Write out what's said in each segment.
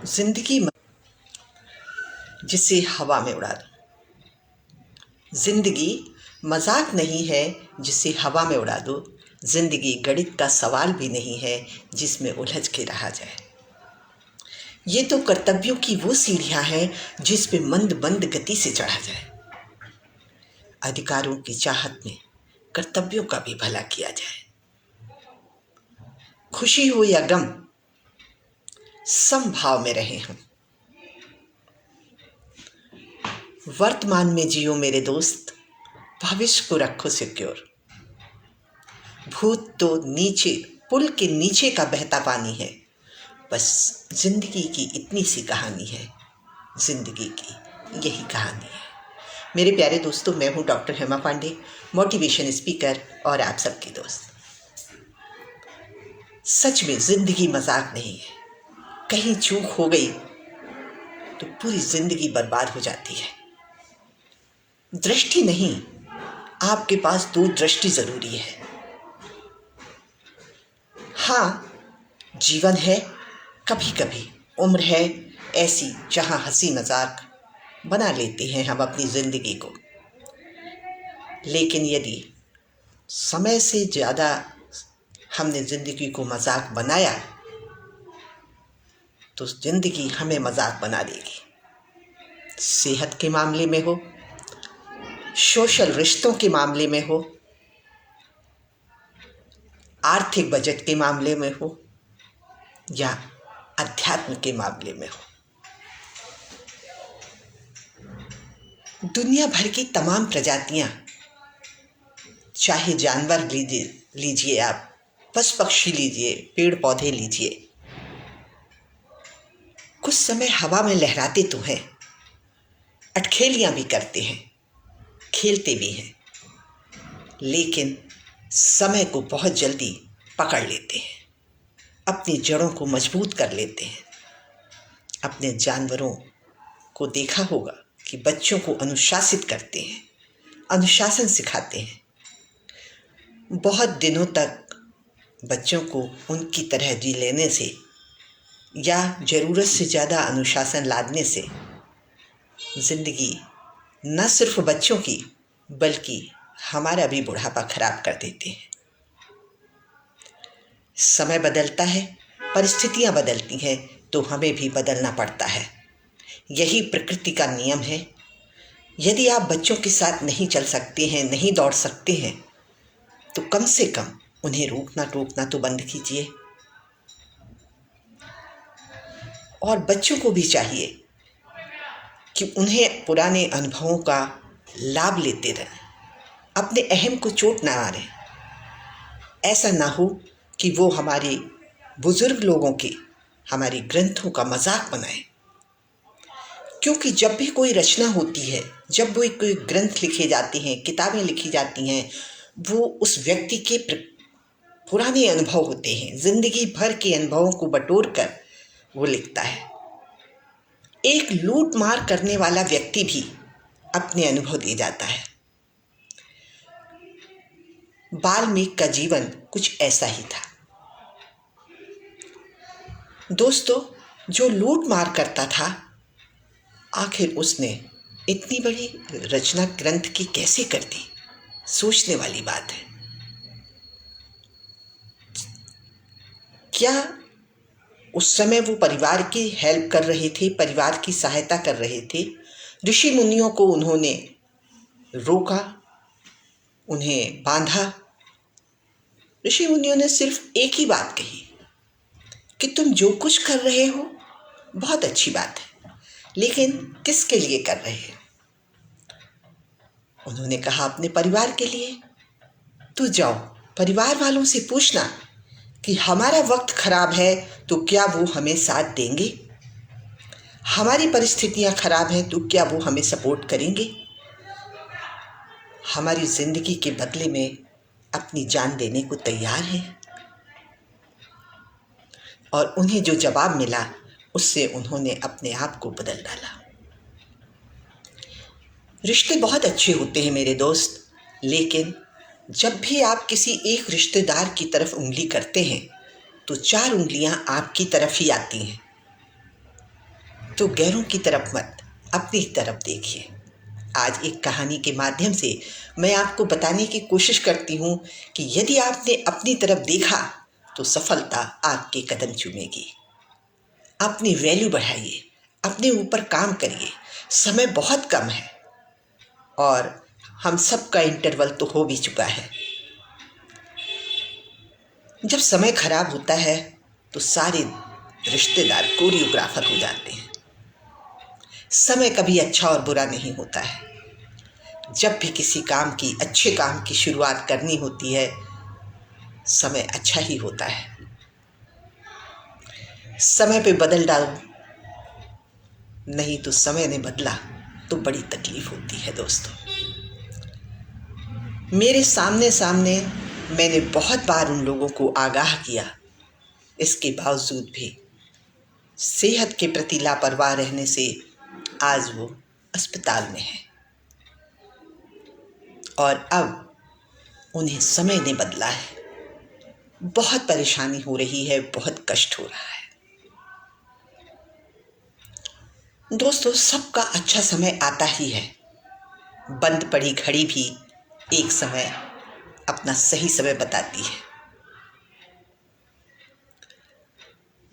जिंदगी जिसे हवा में उड़ा दो। जिंदगी मजाक नहीं है जिसे हवा में उड़ा दो। जिंदगी गणित का सवाल भी नहीं है जिसमें उलझ के रहा जाए। ये तो कर्तव्यों की वो सीढ़ियां हैं जिस पे मंद मंद गति से चढ़ा जाए। अधिकारों की चाहत में कर्तव्यों का भी भला किया जाए। खुशी हो या गम, समभाव में रहे हम। वर्तमान में जियो मेरे दोस्त, भविष्य को रखो सिक्योर। भूत तो नीचे, पुल के नीचे का बहता पानी है। बस जिंदगी की इतनी सी कहानी है, जिंदगी की यही कहानी है। मेरे प्यारे दोस्तों, मैं हूँ doctor Hema Pandey, motivation speaker और आप सबकी दोस्त। सच में जिंदगी मजाक नहीं है। कहीं चूक हो गई तो पूरी जिंदगी बर्बाद हो जाती है। दृष्टि नहीं, आपके पास दो दृष्टि जरूरी है। हाँ, जीवन है, कभी कभी उम्र है ऐसी जहां हंसी मजाक बना लेते हैं हम अपनी जिंदगी को। लेकिन यदि समय से ज़्यादा हमने जिंदगी को मजाक बनाया तो जिंदगी हमें मजाक बना देगी। सेहत के मामले में हो, सोशल रिश्तों के मामले में हो, आर्थिक बजट के मामले में हो या अध्यात्म के मामले में हो। दुनिया भर की तमाम प्रजातियां, चाहे जानवर लीजिए आप, पशु पक्षी लीजिए, पेड़ पौधे लीजिए, कुछ समय हवा में लहराते तो हैं, अटखेलियां भी करते हैं, खेलते भी हैं, लेकिन समय को बहुत जल्दी पकड़ लेते हैं, अपनी जड़ों को मजबूत कर लेते हैं। अपने जानवरों को देखा होगा कि बच्चों को अनुशासित करते हैं, अनुशासन सिखाते हैं। बहुत दिनों तक बच्चों को उनकी तरह जी लेने से या ज़रूरत से ज़्यादा अनुशासन लादने से ज़िंदगी न सिर्फ बच्चों की बल्कि हमारा भी बुढ़ापा खराब कर देते हैं। समय बदलता है, परिस्थितियां बदलती हैं, तो हमें भी बदलना पड़ता है। यही प्रकृति का नियम है। यदि आप बच्चों के साथ नहीं चल सकते हैं, नहीं दौड़ सकते हैं, तो कम से कम उन्हें रोकना टोकना तो बंद कीजिए। और बच्चों को भी चाहिए कि उन्हें पुराने अनुभवों का लाभ लेते रहें, अपने अहम को चोट ना मारें। ऐसा ना हो कि वो हमारे बुजुर्ग लोगों के, हमारे ग्रंथों का मजाक बनाएं। क्योंकि जब भी कोई रचना होती है, जब भी कोई ग्रंथ लिखे जाते हैं, किताबें लिखी जाती हैं, वो उस व्यक्ति के पुराने अनुभव होते हैं। जिंदगी भर के अनुभवों को बटोर कर वो लिखता है। एक लूट मार करने वाला व्यक्ति भी अपने अनुभव दे जाता है। वाल्मीकि का जीवन कुछ ऐसा ही था। दोस्तों, जो लूट मार करता था, आखिर उसने इतनी बड़ी रचना ग्रंथ की कैसे कर दी? सोचने वाली बात है। क्या उस समय वो परिवार की हेल्प कर रहे थे, परिवार की सहायता कर रहे थे? ऋषि मुनियों को उन्होंने रोका, उन्हें बांधा। ऋषि मुनियों ने सिर्फ एक ही बात कही कि तुम जो कुछ कर रहे हो बहुत अच्छी बात है, लेकिन किसके लिए कर रहे हो? उन्होंने कहा अपने परिवार के लिए। तो जाओ परिवार वालों से पूछना कि हमारा वक्त खराब है तो क्या वो हमें साथ देंगे? हमारी परिस्थितियां खराब हैं तो क्या वो हमें सपोर्ट करेंगे? हमारी जिंदगी के बदले में अपनी जान देने को तैयार हैं। और उन्हें जो जवाब मिला उससे उन्होंने अपने आप को बदल डाला। रिश्ते बहुत अच्छे होते हैं मेरे दोस्त, लेकिन जब भी आप किसी एक रिश्तेदार की तरफ उंगली करते हैं तो 4 उंगलियां आपकी तरफ ही आती हैं। तो गैरों की तरफ मत, अपनी तरफ देखिए। आज एक कहानी के माध्यम से मैं आपको बताने की कोशिश करती हूँ कि यदि आपने अपनी तरफ देखा तो सफलता आपके कदम चूमेगी। अपनी वैल्यू बढ़ाइए, अपने ऊपर काम करिए। समय बहुत कम है और हम सबका इंटरवल तो हो भी चुका है। जब समय खराब होता है तो सारे रिश्तेदार कोरियोग्राफर हो जाते हैं। समय कभी अच्छा और बुरा नहीं होता है। जब भी किसी काम की, अच्छे काम की शुरुआत करनी होती है, समय अच्छा ही होता है। समय पे बदल डालो, नहीं तो समय ने बदला तो बड़ी तकलीफ होती है। दोस्तों, मेरे सामने सामने मैंने बहुत बार उन लोगों को आगाह किया, इसके बावजूद भी सेहत के प्रति लापरवाह रहने से आज वो अस्पताल में है और अब उन्हें समय ने बदला है। बहुत परेशानी हो रही है, बहुत कष्ट हो रहा है। दोस्तों, सबका अच्छा समय आता ही है। बंद पड़ी घड़ी भी एक समय अपना सही समय बताती है।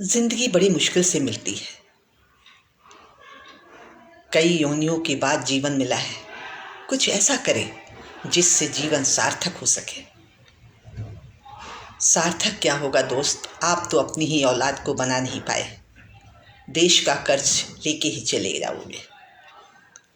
जिंदगी बड़ी मुश्किल से मिलती है। कई योनियों के बाद जीवन मिला है। कुछ ऐसा करें जिससे जीवन सार्थक हो सके। सार्थक क्या होगा दोस्त, आप तो अपनी ही औलाद को बना नहीं पाए, देश का कर्ज लेके ही चले जाओगे।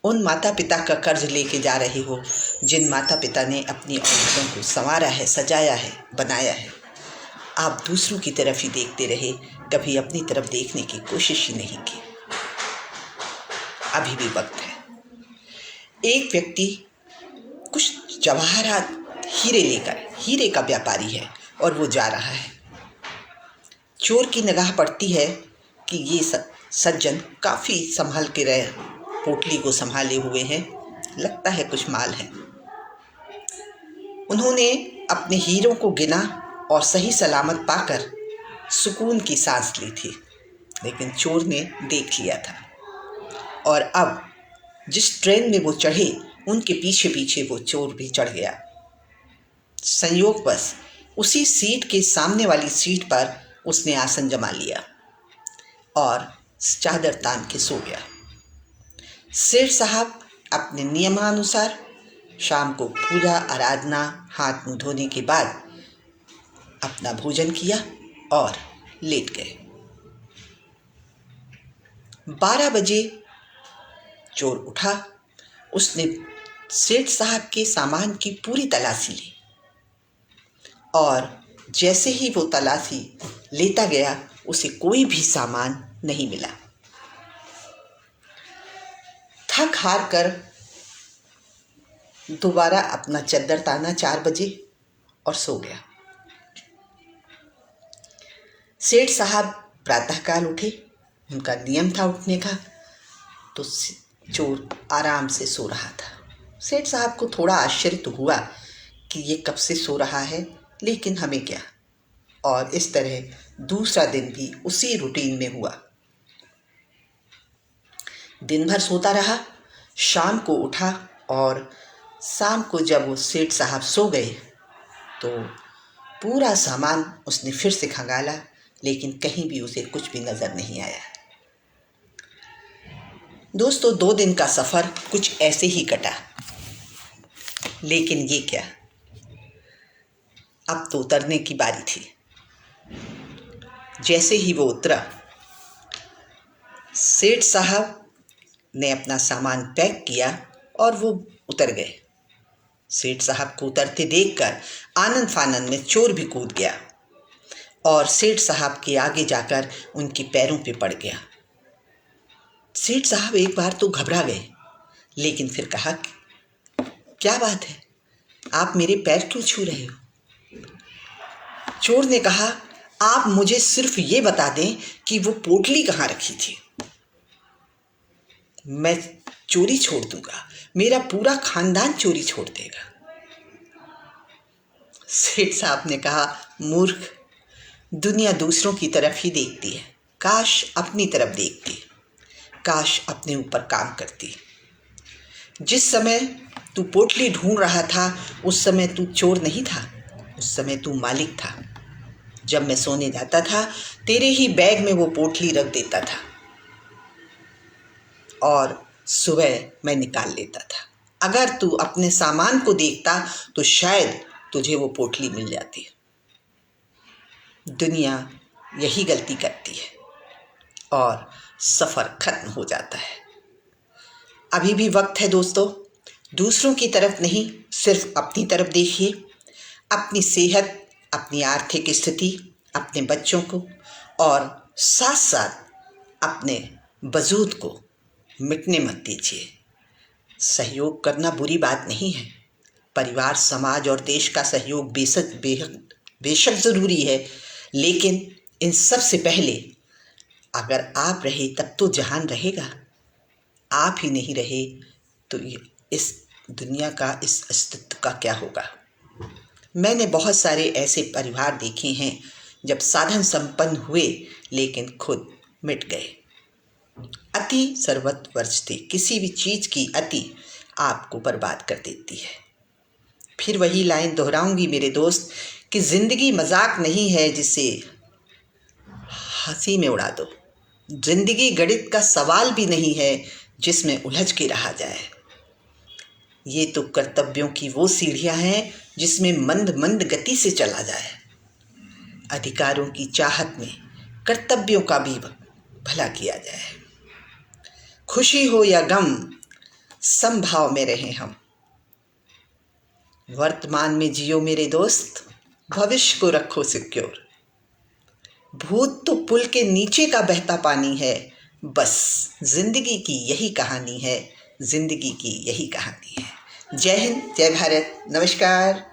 उन माता पिता का कर्ज लेके जा रहे हो जिन माता पिता ने अपनी औलादों को संवारा है, सजाया है, बनाया है। आप दूसरों की तरफ ही देखते रहे, कभी अपनी तरफ देखने की कोशिश ही नहीं की। अभी भी वक्त है। एक व्यक्ति कुछ जवाहरात हीरे लेकर, हीरे का व्यापारी है और वो जा रहा है। चोर की निगाह पड़ती है कि ये सज्जन काफ़ी संभाल के रहे, पोटली को संभाले हुए हैं, लगता है कुछ माल है। उन्होंने अपने हीरों को गिना और सही सलामत पाकर सुकून की सांस ली थी, लेकिन चोर ने देख लिया था और अब जिस ट्रेन में वो चढ़े उनके पीछे पीछे वो चोर भी चढ़ गया। संयोगवश उसी सीट के सामने वाली सीट पर उसने आसन जमा लिया और चादर तान के सो गया। सेठ साहब अपने नियमानुसार शाम को पूजा आराधना, हाथ मुंह धोने के बाद अपना भोजन किया और लेट गए। 12 बजे चोर उठा। उसने सेठ साहब के सामान की पूरी तलाशी ली और जैसे ही वो तलाशी लेता गया उसे कोई भी सामान नहीं मिला। थक हार कर दोबारा अपना चद्दर ताना 4 बजे और सो गया। सेठ साहब प्रातःकाल उठे, उनका नियम था उठने का, तो चोर आराम से सो रहा था। सेठ साहब को थोड़ा आश्चर्य तो हुआ कि ये कब से सो रहा है, लेकिन हमें क्या। और इस तरह दूसरा दिन भी उसी रूटीन में हुआ। दिन भर सोता रहा, शाम को उठा और शाम को जब वो सेठ साहब सो गए तो पूरा सामान उसने फिर से खंगाला, लेकिन कहीं भी उसे कुछ भी नज़र नहीं आया। दोस्तों, 2 दिन का सफ़र कुछ ऐसे ही कटा, लेकिन ये क्या, अब तो उतरने की बारी थी। जैसे ही वो उतरा, सेठ साहब ने अपना सामान पैक किया और वो उतर गए। सेठ साहब को उतरते देखकर आनंद फानंद में चोर भी कूद गया और सेठ साहब के आगे जाकर उनके पैरों पे पड़ गया। सेठ साहब एक बार तो घबरा गए, लेकिन फिर कहा, क्या बात है, आप मेरे पैर क्यों छू रहे हो? चोर ने कहा, आप मुझे सिर्फ ये बता दें कि वो पोटली कहाँ रखी थी, मैं चोरी छोड़ दूंगा, मेरा पूरा खानदान चोरी छोड़ देगा। सेठ साहब ने कहा, मूर्ख, दुनिया दूसरों की तरफ ही देखती है, काश अपनी तरफ देखती। काश अपने ऊपर काम करती। जिस समय तू पोटली ढूंढ रहा था उस समय तू चोर नहीं था, उस समय तू मालिक था। जब मैं सोने जाता था तेरे ही बैग में वो पोटली रख देता था और सुबह मैं निकाल लेता था। अगर तू अपने सामान को देखता तो शायद तुझे वो पोटली मिल जाती। दुनिया यही गलती करती है और सफ़र खत्म हो जाता है। अभी भी वक्त है दोस्तों, दूसरों की तरफ नहीं, सिर्फ अपनी तरफ देखिए। अपनी सेहत, अपनी आर्थिक स्थिति, अपने बच्चों को और साथ साथ अपने वजूद को मिटने मत दीजिए। सहयोग करना बुरी बात नहीं है। परिवार, समाज और देश का सहयोग बेशक ज़रूरी है, लेकिन इन सब से पहले अगर आप रहे तब तो जहान रहेगा। आप ही नहीं रहे तो इस दुनिया का, इस अस्तित्व का क्या होगा। मैंने बहुत सारे ऐसे परिवार देखे हैं जब साधन संपन्न हुए लेकिन खुद मिट गए। अति सर्वत्र वर्जते, किसी भी चीज़ की अति आपको बर्बाद कर देती है। फिर वही लाइन दोहराऊंगी मेरे दोस्त कि ज़िंदगी मजाक नहीं है जिसे हंसी में उड़ा दो। ज़िंदगी गणित का सवाल भी नहीं है जिसमें उलझ के रहा जाए। ये तो कर्तव्यों की वो सीढ़ियाँ हैं जिसमें मंद मंद गति से चला जाए। अधिकारों की चाहत में कर्तव्यों का भी भला किया जाए। खुशी हो या गम, समभाव में रहें हम। वर्तमान में जियो मेरे दोस्त, भविष्य को रखो सिक्योर। भूत तो पुल के नीचे का बहता पानी है, बस जिंदगी की यही कहानी है, जिंदगी की यही कहानी है। जय हिंद, जय भारत, नमस्कार।